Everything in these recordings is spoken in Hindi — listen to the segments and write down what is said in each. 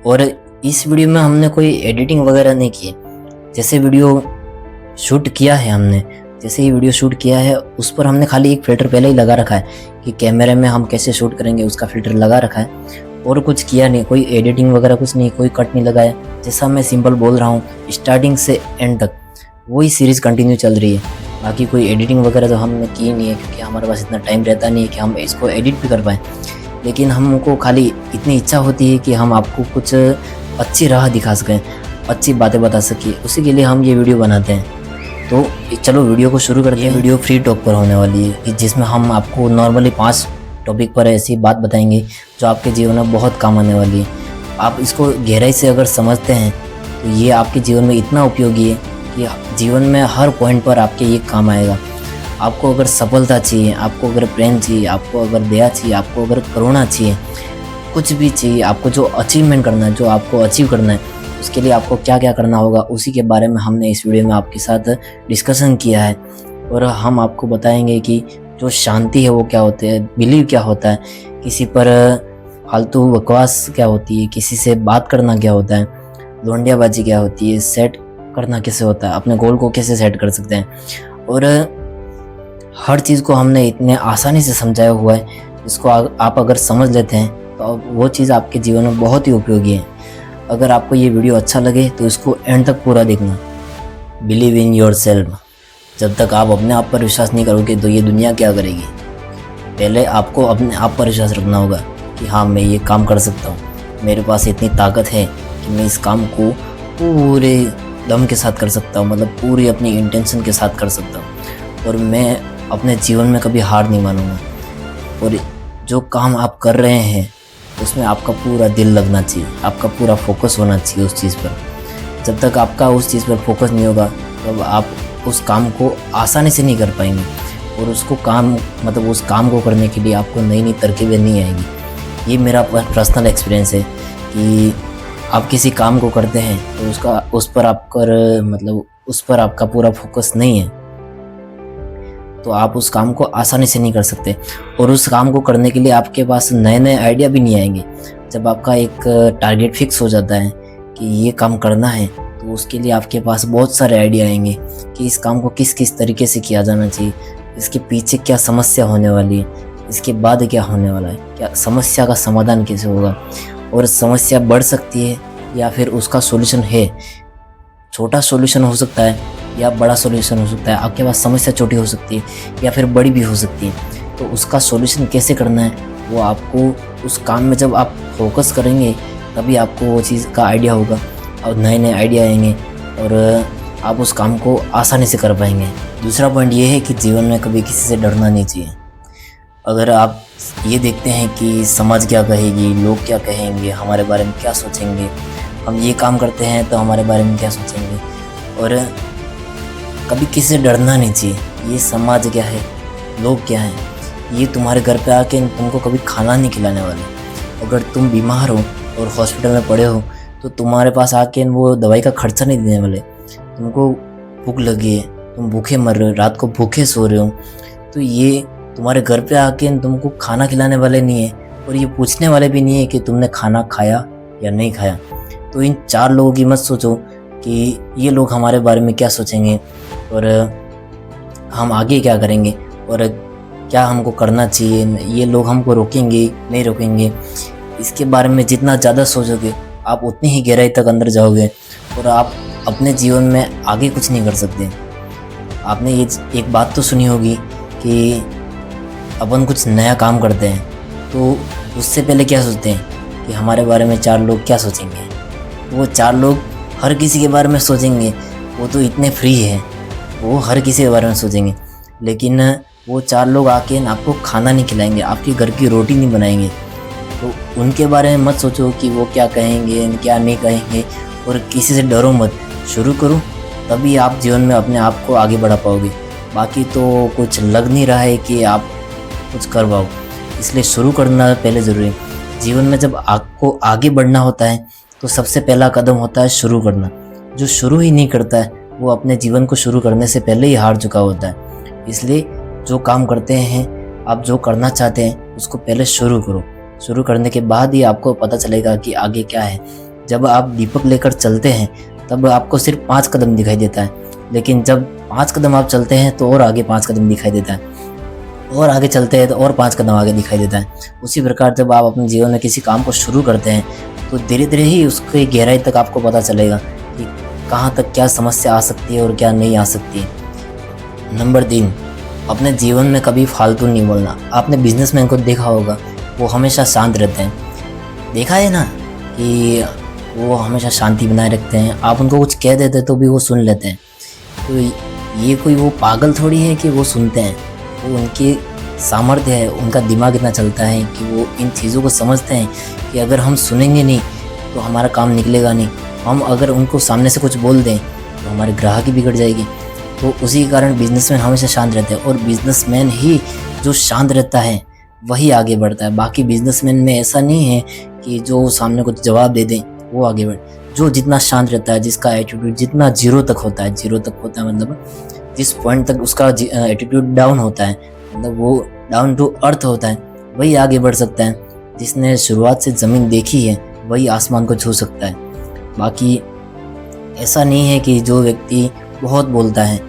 और इस वीडियो में हमने कोई एडिटिंग वगैरह नहीं की। जैसे वीडियो शूट किया है हमने, जैसे ही वीडियो शूट किया है उस पर हमने खाली एक फ़िल्टर पहले ही लगा रखा है कि कैमरे में हम कैसे शूट करेंगे, उसका फ़िल्टर लगा रखा है और कुछ किया नहीं, कोई एडिटिंग वगैरह कुछ नहीं, कोई कट नहीं लगाया। जैसा मैं सिंपल बोल रहा हूँ स्टार्टिंग से एंड तक वही सीरीज़ कंटिन्यू चल रही है। बाकी कोई एडिटिंग वगैरह तो हमने की नहीं है, क्योंकि हमारे पास इतना टाइम रहता नहीं है कि हम इसको एडिट भी कर पाएँ। लेकिन हमको खाली इतनी इच्छा होती है कि हम आपको कुछ अच्छी राह दिखा सकें, अच्छी बातें बता सकें, उसी के लिए हम ये वीडियो बनाते हैं। तो चलो वीडियो को शुरू करते हैं। वीडियो फ्री टॉक पर होने वाली है, जिसमें हम आपको नॉर्मली 5 टॉपिक पर ऐसी बात बताएंगे जो आपके जीवन में बहुत काम आने वाली है। आप इसको गहराई से अगर समझते हैं तो ये आपके जीवन में इतना उपयोगी है कि जीवन में हर पॉइंट पर आपके ये काम आएगा। आपको अगर सफलता चाहिए, आपको अगर प्रेम चाहिए, आपको अगर दया चाहिए, आपको अगर करुणा चाहिए, कुछ भी चाहिए, आपको जो अचीवमेंट करना है, जो आपको अचीव करना है, उसके लिए आपको क्या क्या करना होगा, उसी के बारे में हमने इस वीडियो में आपके साथ डिस्कशन किया है। और हम आपको बताएंगे कि जो शांति है वो क्या होती है, बिलीव क्या होता है, किसी पर फालतू बकवास क्या होती है, किसी से बात करना क्या होता है, लौंडियाबाजी क्या होती है, सेट करना कैसे होता है, अपने गोल को कैसे सेट कर सकते हैं। और हर चीज़ को हमने इतने आसानी से समझाया हुआ है, इसको आप अगर समझ लेते हैं तो वो चीज़ आपके जीवन में बहुत ही उपयोगी है। अगर आपको ये वीडियो अच्छा लगे तो इसको एंड तक पूरा देखना। Believe in your self. जब तक आप अपने आप पर विश्वास नहीं करोगे तो ये दुनिया क्या करेगी। पहले आपको अपने आप पर विश्वास रखना होगा कि हाँ, मैं ये काम कर सकता हूँ, मेरे पास इतनी ताकत है कि मैं इस काम को पूरे दम के साथ कर सकता हूँ, मतलब पूरी अपनी इंटेंशन के साथ कर सकता हूँ, और मैं अपने जीवन में कभी हार नहीं मानूंगा। और जो काम आप कर रहे हैं उसमें आपका पूरा दिल लगना चाहिए, आपका पूरा फोकस होना चाहिए उस चीज़ पर। जब तक आपका उस चीज़ पर फोकस नहीं होगा तब आप उस काम को आसानी से नहीं कर पाएंगे, और उसको उस काम को करने के लिए आपको नई नई तरकीबें नहीं आएगी। ये मेरा पर्सनल एक्सपीरियंस है कि आप किसी काम को करते हैं तो उस पर आपका पूरा फोकस नहीं है तो आप उस काम को आसानी से नहीं कर सकते, और उस काम को करने के लिए आपके पास नए नए आइडिया भी नहीं आएंगे। जब आपका एक टारगेट फिक्स हो जाता है कि ये काम करना है तो उसके लिए आपके पास बहुत सारे आइडिया आएंगे कि इस काम को किस किस तरीके से किया जाना चाहिए, इसके पीछे क्या समस्या होने वाली है, इसके बाद क्या होने वाला है, क्या समस्या का समाधान कैसे होगा, और समस्या बढ़ सकती है या फिर उसका सॉल्यूशन है। छोटा सॉल्यूशन हो सकता है या बड़ा सॉल्यूशन हो सकता है। आपके पास समस्या छोटी हो सकती है या फिर बड़ी भी हो सकती है, तो उसका सॉल्यूशन कैसे करना है वो आपको उस काम में जब आप फोकस करेंगे तभी आपको वो चीज़ का आइडिया होगा, और नए नए आइडिया आएंगे और आप उस काम को आसानी से कर पाएंगे। दूसरा पॉइंट ये है कि जीवन में कभी किसी से डरना नहीं चाहिए। अगर आप ये देखते हैं कि समाज क्या कहेगी, लोग क्या कहेंगे, हमारे बारे में क्या सोचेंगे, हम ये काम करते हैं तो हमारे बारे में क्या सोचेंगे, और कभी किसी से डरना नहीं चाहिए। ये समाज क्या है, लोग क्या हैं, ये तुम्हारे घर पे आके तुमको कभी खाना नहीं खिलाने वाले। अगर तुम बीमार हो और हॉस्पिटल में पड़े हो तो तुम्हारे पास आके वो दवाई का खर्चा नहीं देने वाले। तुमको भूख लगी है, तुम भूखे मर रहे हो, रात को भूखे सो रहे हो, तो ये तुम्हारे घर पे आके तुमको खाना खिलाने वाले नहीं है, और ये पूछने वाले भी नहीं है कि तुमने खाना खाया या नहीं खाया। तो इन 4 लोगों की मत सोचो कि ये लोग हमारे बारे में क्या सोचेंगे और हम आगे क्या करेंगे और क्या हमको करना चाहिए, ये लोग हमको रोकेंगे नहीं रोकेंगे। इसके बारे में जितना ज़्यादा सोचोगे आप उतनी ही गहराई तक अंदर जाओगे और आप अपने जीवन में आगे कुछ नहीं कर सकते। आपने ये एक बात तो सुनी होगी कि अपन कुछ नया काम करते हैं तो उससे पहले क्या सोचते हैं कि हमारे बारे में 4 लोग क्या सोचेंगे। वो 4 लोग हर किसी के बारे में सोचेंगे, वो तो इतने फ्री है, वो हर किसी के बारे में सोचेंगे। लेकिन वो 4 लोग आके आपको खाना नहीं खिलाएंगे, आपके घर की रोटी नहीं बनाएंगे। तो उनके बारे में मत सोचो कि वो क्या कहेंगे क्या नहीं कहेंगे, और किसी से डरो मत। शुरू करो तभी आप जीवन में अपने आप को आगे बढ़ा पाओगे। बाकी तो कुछ लग नहीं रहा है कि आप कुछ कर पाओ, इसलिए शुरू करना पहले ज़रूरी है। जीवन में जब आपको आगे बढ़ना होता है तो सबसे पहला कदम होता है शुरू करना। जो शुरू ही नहीं करता है वो अपने जीवन को शुरू करने से पहले ही हार चुका होता है। इसलिए जो काम करते हैं, आप जो करना चाहते हैं उसको पहले शुरू करो। शुरू करने के बाद ही आपको पता चलेगा कि आगे क्या है। जब आप दीपक लेकर चलते हैं तब आपको सिर्फ 5 कदम दिखाई देता है, लेकिन जब 5 कदम आप चलते हैं तो और आगे 5 कदम दिखाई देता है, और आगे चलते हैं तो और 5 कदम आगे दिखाई देता है। उसी प्रकार जब आप अपने जीवन में किसी काम को शुरू करते हैं तो धीरे धीरे ही उसकी गहराई तक आपको पता चलेगा कि कहाँ तक क्या समस्या आ सकती है और क्या नहीं आ सकती है। नंबर 3, अपने जीवन में कभी फालतू नहीं बोलना। आपने बिजनेसमैन को देखा होगा, वो हमेशा शांत रहते हैं। देखा है ना कि वो हमेशा शांति बनाए रखते हैं, आप उनको कुछ कह देते तो भी वो सुन लेते हैं। तो ये कोई वो पागल थोड़ी है कि वो सुनते हैं, वो उनकी सामर्थ्य है, उनका दिमाग इतना चलता है कि वो इन चीज़ों को समझते हैं कि अगर हम सुनेंगे नहीं तो हमारा काम निकलेगा नहीं। हम अगर उनको सामने से कुछ बोल दें तो हमारी ग्राहकी बिगड़ जाएगी। तो उसी कारण बिजनेसमैन हमेशा शांत रहते हैं, और बिजनेसमैन ही जो शांत रहता है वही आगे बढ़ता है। बाकी बिजनेसमैन में ऐसा नहीं है कि जो सामने कुछ जवाब दे दें वो आगे बढ़े। जो जितना शांत रहता है, जिसका एटीट्यूड जितना जीरो तक होता है मतलब जिस पॉइंट तक उसका एटीट्यूड डाउन होता है, मतलब वो डाउन टू अर्थ होता है, वही आगे बढ़ सकता है। जिसने शुरुआत से ज़मीन देखी है वही आसमान को छू सकता है। बाकी ऐसा नहीं है कि जो व्यक्ति बहुत बोलता है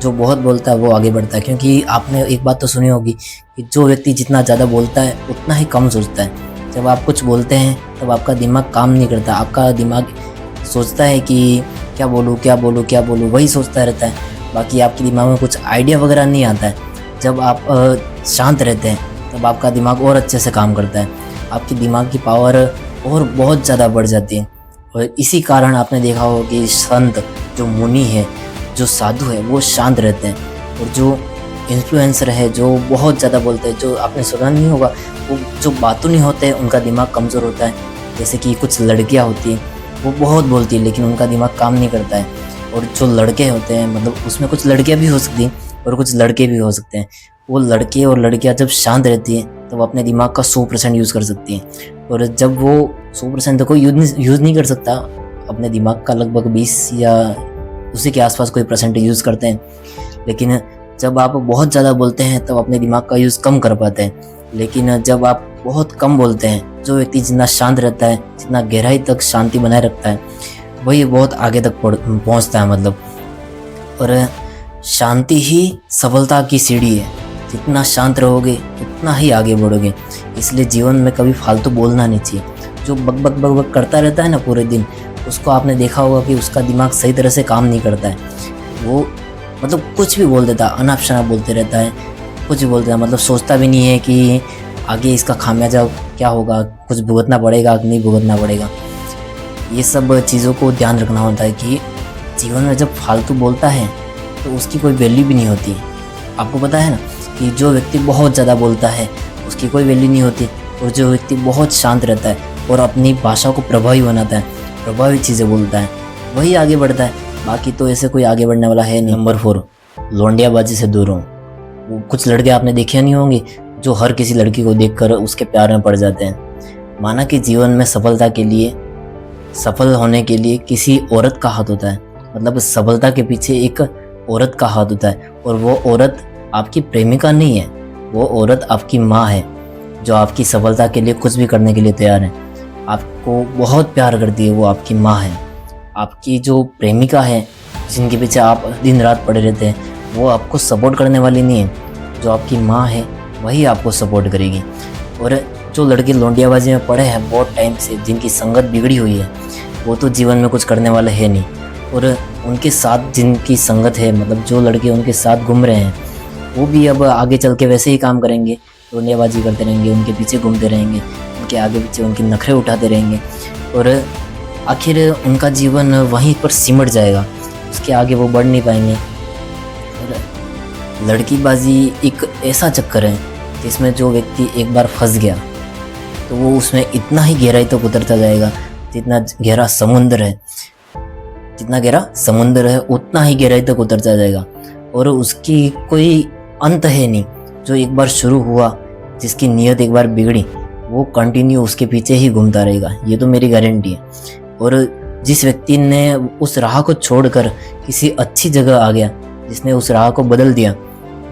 वो आगे बढ़ता है, क्योंकि आपने एक बात तो सुनी होगी कि जो व्यक्ति जितना ज़्यादा बोलता है उतना ही कम सोचता है। जब आप कुछ बोलते हैं तब आपका दिमाग काम नहीं करता, आपका दिमाग सोचता है कि क्या बोलूँ वही सोचता रहता है। बाकी आपके दिमाग में कुछ आइडिया वगैरह नहीं आता है। जब आप शांत रहते हैं तब आपका दिमाग और अच्छे से काम करता है, आपकी दिमाग की पावर और बहुत ज़्यादा बढ़ जाती है। और इसी कारण आपने देखा होगा कि संत, जो मुनि है, जो साधु है, वो शांत रहते हैं, और जो इन्फ्लुएंसर है जो बहुत ज़्यादा बोलते हैं, जो आपने सुना नहीं होगा, वो जो बातों नहीं होते हैं उनका दिमाग कमज़ोर होता है। जैसे कि कुछ लड़कियाँ होती हैं वो बहुत बोलती है लेकिन उनका दिमाग काम नहीं करता है, और जो लड़के होते हैं मतलब उसमें कुछ लड़कियाँ भी हो सकती हैं और कुछ लड़के भी हो सकते हैं। वो लड़के और लड़कियाँ जब शांत रहती हैं तब अपने दिमाग का 100% यूज़ कर सकती हैं, और जब वो 100% तो कोई यूज़ नहीं कर सकता, अपने दिमाग का लगभग 20 या उसी के आसपास कोई % यूज़ करते हैं। लेकिन जब आप बहुत ज़्यादा बोलते हैं तब अपने दिमाग का यूज़ कम कर पाते हैं। लेकिन जब आप बहुत कम बोलते हैं, जो व्यक्ति जितना शांत रहता है, जितना गहराई तक शांति बनाए रखता है, वही बहुत आगे तक पहुंचता है मतलब। और शांति ही सफलता की सीढ़ी है, जितना शांत रहोगे उतना ही आगे बढ़ोगे। इसलिए जीवन में कभी फालतू बोलना नहीं चाहिए। जो बक करता रहता है ना पूरे दिन, उसको आपने देखा होगा कि उसका दिमाग सही तरह से काम नहीं करता है। वो मतलब कुछ भी बोल देता है, अनाप शनाप बोलते रहता है, कुछ भी बोलता है, मतलब सोचता भी नहीं है कि आगे इसका खामियाजा क्या होगा, कुछ भुगतना पड़ेगा कि नहीं भुगतना पड़ेगा। ये सब चीज़ों को ध्यान रखना होता है कि जीवन में जब फालतू बोलता है तो उसकी कोई वैल्यू भी नहीं होती। आपको पता है ना कि जो व्यक्ति बहुत ज़्यादा बोलता है उसकी कोई वैल्यू नहीं होती, और जो व्यक्ति बहुत शांत रहता है और अपनी भाषा को प्रभावी बनाता है, प्रभावी चीज़ें बोलता है, वही आगे बढ़ता है। बाकी तो ऐसे कोई आगे बढ़ने वाला है नहीं। नंबर 4, लौंडियाबाजी से दूर हो। कुछ लड़के आपने देखे नहीं होंगे जो हर किसी लड़की को देखकर उसके प्यार में पड़ जाते हैं। माना कि जीवन में सफल होने के लिए किसी औरत का हाथ होता है, मतलब सफलता के पीछे एक औरत का हाथ होता है, और वो औरत आपकी प्रेमिका नहीं है, वो औरत आपकी माँ है, जो आपकी सफलता के लिए कुछ भी करने के लिए तैयार है। आपको बहुत प्यार करती है, वो आपकी माँ है। आपकी जो प्रेमिका है, जिनके पीछे आप दिन रात पड़े रहते हैं, वो आपको सपोर्ट करने वाली नहीं है। जो आपकी माँ है वही आपको सपोर्ट करेगी। और जो लड़के लौंडियाबाजी में पड़े हैं बहुत टाइम से, जिनकी संगत बिगड़ी हुई है, वो तो जीवन में कुछ करने वाले है नहीं। और उनके साथ जिनकी संगत है, मतलब जो लड़के उनके साथ घूम रहे हैं, वो भी अब आगे चल के वैसे ही काम करेंगे, लौंडियाबाजी करते रहेंगे, उनके पीछे घूमते रहेंगे, उनके आगे पीछे उनके नखरे उठाते रहेंगे, और आखिर उनका जीवन वहीं पर सिमट जाएगा, उसके आगे वो बढ़ नहीं पाएंगे। और लड़कीबाजी एक ऐसा चक्कर है जिसमें जो व्यक्ति एक बार फंस गया तो वो उसमें इतना ही गहराई तक उतरता जाएगा, जितना गहरा समुद्र है उतना ही गहराई तक उतरता जाएगा, और उसकी कोई अंत है नहीं। जो एक बार शुरू हुआ, जिसकी नीयत एक बार बिगड़ी, वो कंटिन्यू उसके पीछे ही घूमता रहेगा, ये तो मेरी गारंटी है। और जिस व्यक्ति ने उस राह को छोड़कर किसी अच्छी जगह आ गया, जिसने उस राह को बदल दिया,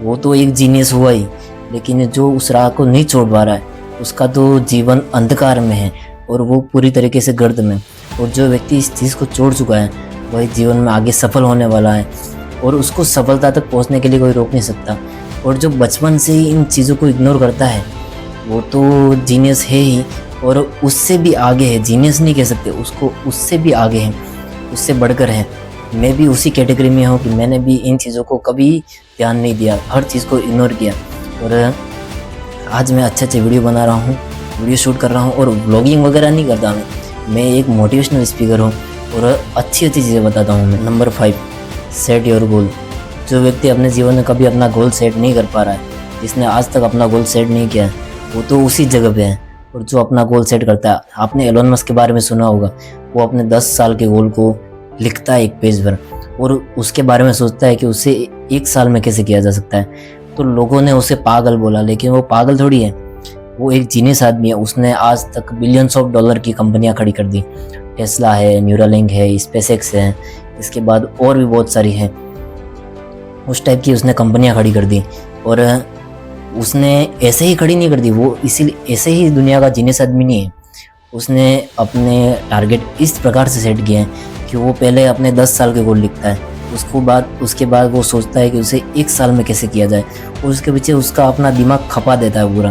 वो तो एक जीनियस हुआ ही। लेकिन जो उस राह को नहीं छोड़ पा रहा है, उसका तो जीवन अंधकार में है, और वो पूरी तरीके से गर्त में। और जो व्यक्ति इस चीज़ को छोड़ चुका है वही जीवन में आगे सफल होने वाला है और उसको सफलता तक पहुंचने के लिए कोई रोक नहीं सकता। और जो बचपन से ही इन चीज़ों को इग्नोर करता है वो तो जीनियस है ही, और उससे भी आगे है। जीनियस नहीं कह सकते उसको, उससे भी आगे है, उससे बढ़कर है। मैं भी उसी कैटेगरी में हूँ कि मैंने भी इन चीज़ों को कभी ध्यान नहीं दिया, हर चीज़ को इग्नोर किया। और आज मैं अच्छे वीडियो बना रहा हूँ, वीडियो शूट कर रहा हूँ और व्लॉगिंग वगैरह नहीं करता मैं एक मोटिवेशनल स्पीकर हूँ और अच्छी चीज़ें बताता हूँ मैं। Number 5, set your goal. जो व्यक्ति अपने जीवन में कभी अपना गोल सेट नहीं कर पा रहा है, जिसने आज तक अपना गोल सेट नहीं किया है, वो तो उसी जगह पे है। और जो अपना गोल सेट करता है, आपने एलोन मस्क के बारे में सुना होगा, वो अपने 10 साल के गोल को लिखता है एक पेज पर और उसके बारे में सोचता है कि उसे 1 साल में कैसे किया जा सकता है। तो लोगों ने उसे पागल बोला, लेकिन वो पागल थोड़ी है, वो एक जीनियस आदमी है। उसने आज तक बिलियंस ऑफ डॉलर की कंपनियां खड़ी कर दी। टेस्ला है, न्यूरालिंक है, स्पेसएक्स है, इसके बाद और भी बहुत सारी हैं। उस टाइप की उसने कंपनियां खड़ी कर दी और उसने ऐसे ही खड़ी नहीं कर दी, वो इसीलिए ऐसे ही दुनिया का जीनियस आदमी नहीं है। उसने अपने टारगेट इस प्रकार से सेट किए हैं कि वो पहले अपने 10 साल के गोल लिखता है, उसके बाद वो सोचता है कि उसे 1 साल में कैसे किया जाए और उसके पीछे उसका अपना दिमाग खपा देता है पूरा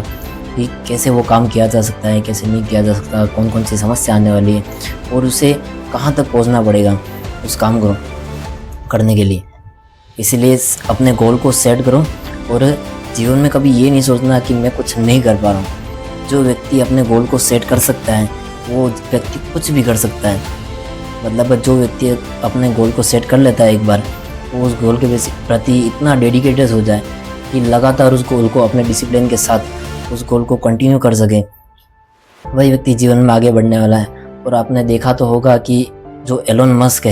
कि कैसे वो काम किया जा सकता है, कैसे नहीं किया जा सकता, कौन कौन सी समस्या आने वाली है और उसे कहाँ तक पहुँचना पड़ेगा उस काम को करने के लिए। इसीलिए अपने गोल को सेट करो और जीवन में कभी ये नहीं सोचना कि मैं कुछ नहीं कर पा रहा हूँ। जो व्यक्ति अपने गोल को सेट कर सकता है वो व्यक्ति कुछ भी कर सकता है। मतलब जो व्यक्ति अपने गोल को सेट कर लेता है एक बार, वो उस गोल के प्रति इतना डेडिकेटेड हो जाए कि लगातार उस गोल को अपने डिसिप्लिन के साथ उस गोल को कंटिन्यू कर सके, वही व्यक्ति जीवन में आगे बढ़ने वाला है। और आपने देखा तो होगा कि जो एलोन मस्क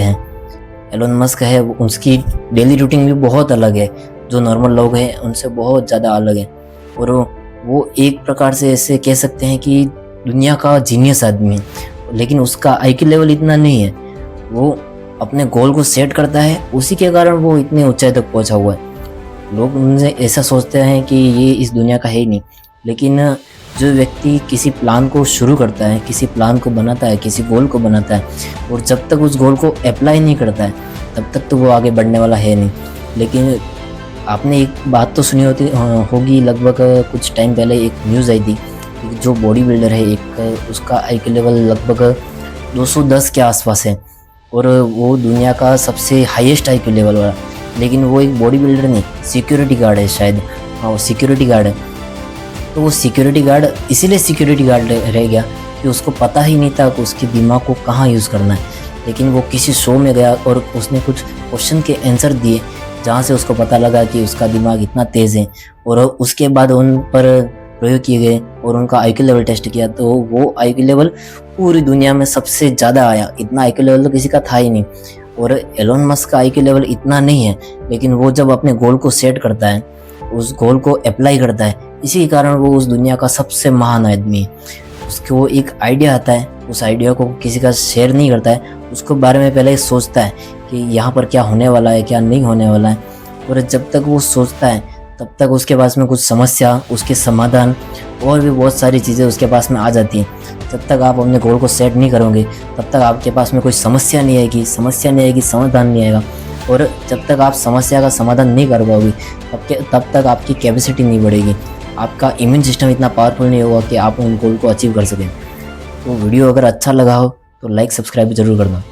है उसकी डेली रूटीन भी बहुत अलग है, जो नॉर्मल लोग हैं उनसे बहुत ज़्यादा अलग है। और वो एक प्रकार से ऐसे कह सकते हैं कि दुनिया का जीनियस आदमी है, लेकिन उसका आईक्यू लेवल इतना नहीं है। वो अपने गोल को सेट करता है, उसी के कारण वो इतने ऊंचाई तक पहुंचा हुआ है। लोग उनसे ऐसा सोचते हैं कि ये इस दुनिया का है ही नहीं, लेकिन जो व्यक्ति किसी प्लान को शुरू करता है, किसी प्लान को बनाता है, किसी गोल को बनाता है और जब तक उस गोल को अप्लाई नहीं करता है तब तक तो वो आगे बढ़ने वाला है नहीं। लेकिन आपने एक बात तो सुनी होगी, लगभग कुछ टाइम पहले एक न्यूज़ आई थी, जो बॉडी बिल्डर है एक, उसका आईक्यू लेवल लगभग 210 के आसपास है और वो दुनिया का सबसे हाईएस्ट आईक्यू लेवल वाला। लेकिन वो एक बॉडी बिल्डर नहीं, सिक्योरिटी गार्ड है शायद, हाँ वो सिक्योरिटी गार्ड है। तो वो सिक्योरिटी गार्ड इसीलिए सिक्योरिटी गार्ड रह गया कि उसको पता ही नहीं था कि उसके दिमाग को कहाँ यूज़ करना है। लेकिन वो किसी शो में गया और उसने कुछ क्वेश्चन के आंसर दिए जहाँ से उसको पता लगा कि उसका दिमाग इतना तेज़ है। और उसके बाद उन पर प्रयोग किए गए और उनका आईक्यू लेवल टेस्ट किया तो वो आईक्यू लेवल पूरी दुनिया में सबसे ज़्यादा आया। इतना आईक्यू लेवल तो किसी का था ही नहीं। और एलोन मस्क का आईक्यू लेवल इतना नहीं है, लेकिन वो जब अपने गोल को सेट करता है, उस गोल को अप्लाई करता है, इसी के कारण वो उस दुनिया का सबसे महान आदमी है। उसको एक आइडिया आता है, उस आइडिया को किसी का शेयर नहीं करता है, उसको बारे में पहले सोचता है कि यहाँ पर क्या होने वाला है, क्या नहीं होने वाला है। और जब तक वो सोचता है तब तक उसके पास में कुछ समस्या, उसके समाधान और भी बहुत सारी चीज़ें उसके पास में आ जाती हैं। जब तक आप अपने गोल को सेट नहीं करोगे तब तक आपके पास में कोई समस्या नहीं आएगी, समाधान नहीं आएगा। और जब तक आप समस्या का समाधान नहीं कर पाओगे तब तक आपकी कैपेसिटी नहीं बढ़ेगी, आपका इम्यून सिस्टम इतना पावरफुल नहीं होगा कि आप उन गोल को अचीव कर सकें। तो वीडियो अगर अच्छा लगा हो तो लाइक सब्सक्राइब जरूर करना।